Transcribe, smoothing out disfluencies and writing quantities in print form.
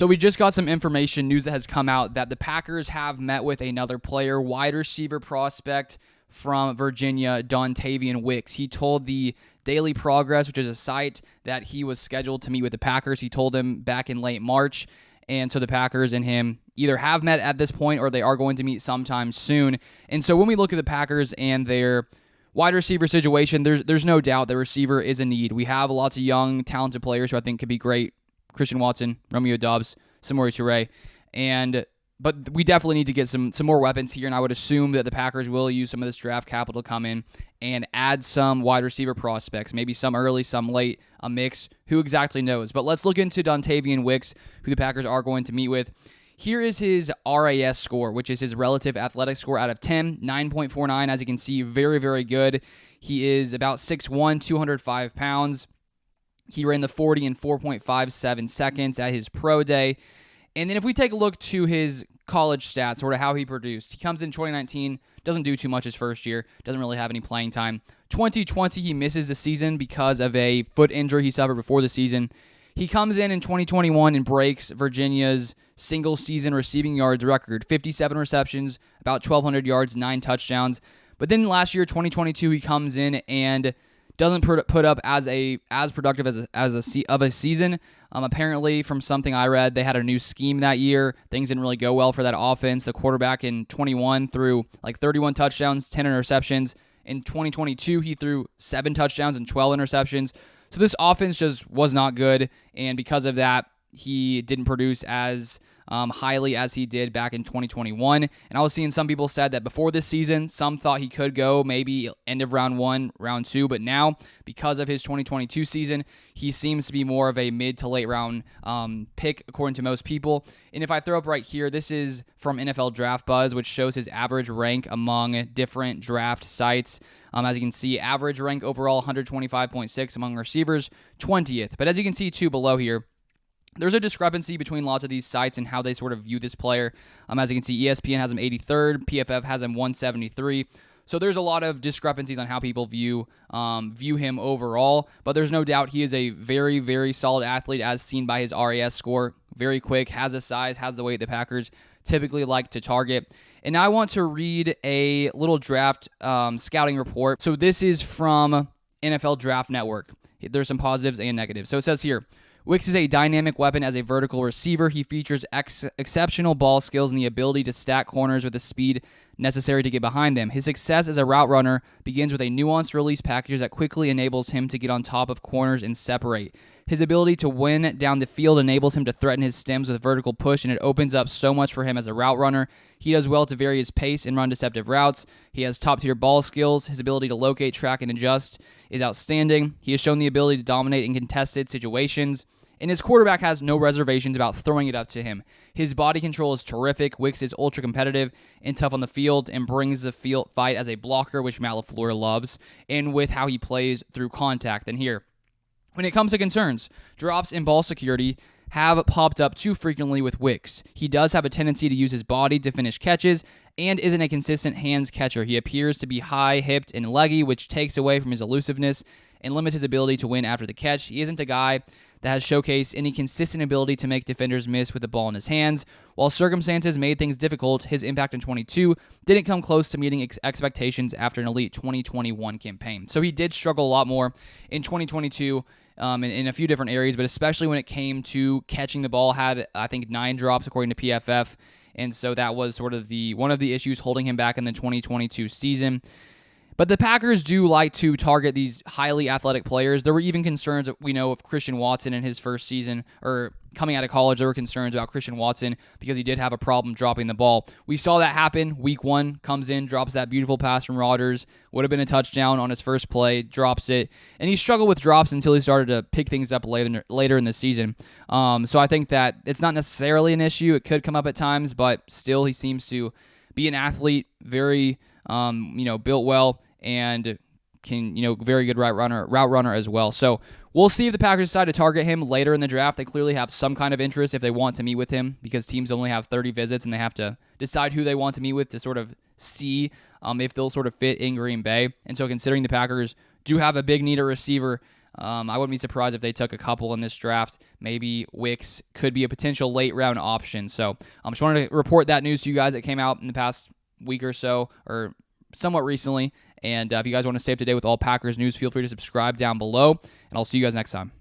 So we just got some information, news that has come out that the Packers have met with another player, wide receiver prospect from Virginia, Dontayvion Wicks. He told the Daily Progress, which is a site, that he was scheduled to meet with the Packers. He told him back in late March, and so the Packers and him either have met at this point or they are going to meet sometime soon. And so when we look at the Packers and their wide receiver situation, there's no doubt the receiver is a need. We have lots of young, talented players who I think could be great. Christian Watson, Romeo Doubs, Samori Toure, but we definitely need to get some more weapons here, and I would assume that the Packers will use some of this draft capital to come in and add some wide receiver prospects, maybe some early, some late, a mix. Who exactly knows? But let's look into Dontayvion Wicks, who the Packers are going to meet with. Here is his RAS score, which is his relative athletic score out of 10, 9.49. As you can see, very, very good. He is about 6'1", 205 pounds. He ran the 40 in 4.57 seconds at his pro day. And then if we take a look to his college stats, sort of how he produced, he comes in 2019, doesn't do too much his first year, doesn't really have any playing time. 2020, he misses the season because of a foot injury he suffered before the season. He comes in 2021 and breaks Virginia's single-season receiving yards record, 57 receptions, about 1,200 yards, 9 touchdowns. But then last year, 2022, he comes in and doesn't put up as productive as a season. Apparently, from something I read, they had a new scheme that year. Things didn't really go well for that offense. The quarterback in 21 threw like 31 touchdowns, 10 interceptions. In 2022, he threw 7 touchdowns and 12 interceptions. So this offense just was not good, and because of that, he didn't produce as highly as he did back in 2021. And I was seeing some people said that before this season, some thought he could go maybe end of round 1, round 2, but now, because of his 2022 season, he seems to be more of a mid to late round pick, according to most people. And if I throw up right here, this is from NFL Draft Buzz, which shows his average rank among different draft sites. As you can see, average rank overall 125.6 among receivers, 20th. But as you can see too below here, there's a discrepancy between lots of these sites and how they sort of view this player. As you can see, ESPN has him 83rd, PFF has him 173. So there's a lot of discrepancies on how people view him overall, but there's no doubt he is a very, very solid athlete as seen by his RAS score. Very quick, has a size, has the weight the Packers typically like to target. And now I want to read a little draft scouting report. So this is from NFL Draft Network. There's some positives and negatives. So it says here, Wicks is a dynamic weapon as a vertical receiver. He features exceptional ball skills and the ability to stack corners with the speed necessary to get behind them. His success as a route runner begins with a nuanced release package that quickly enables him to get on top of corners and separate. His ability to win down the field enables him to threaten his stems with vertical push, and it opens up so much for him as a route runner. He does well to vary his pace and run deceptive routes. He has top-tier ball skills. His ability to locate, track, and adjust is outstanding. He has shown the ability to dominate in contested situations. And his quarterback has no reservations about throwing it up to him. His body control is terrific. Wicks is ultra competitive and tough on the field and brings the field fight as a blocker, which Matt LaFleur loves, and with how he plays through contact. And here, when it comes to concerns, drops in ball security have popped up too frequently with Wicks. He does have a tendency to use his body to finish catches and isn't a consistent hands catcher. He appears to be high-hipped and leggy, which takes away from his elusiveness and limits his ability to win after the catch. He isn't a guy that has showcased any consistent ability to make defenders miss with the ball in his hands. While circumstances made things difficult, his impact in 22 didn't come close to meeting expectations after an elite 2021 campaign. So he did struggle a lot more in 2022 in a few different areas, but especially when it came to catching the ball, had, I think, 9 drops according to PFF, and so that was sort of one of the issues holding him back in the 2022 season. But the Packers do like to target these highly athletic players. There were even concerns, we know, of Christian Watson in his first season, or coming out of college, there were concerns about Christian Watson because he did have a problem dropping the ball. We saw that happen. Week 1, comes in, drops that beautiful pass from Rodgers. Would have been a touchdown on his first play, drops it. And he struggled with drops until he started to pick things up later in the season. So I think that it's not necessarily an issue. It could come up at times, but still he seems to be an athlete, very built well, and can, very good route runner as well. So we'll see if the Packers decide to target him later in the draft. They clearly have some kind of interest if they want to meet with him, because teams only have 30 visits and they have to decide who they want to meet with to sort of see if they'll sort of fit in Green Bay. And so considering the Packers do have a big need at receiver, I wouldn't be surprised if they took a couple in this draft. Maybe Wicks could be a potential late round option. So I just wanted to report that news to you guys that came out in the past week or so, or somewhat recently. And if you guys want to stay up to date with all Packers news, feel free to subscribe down below. And I'll see you guys next time.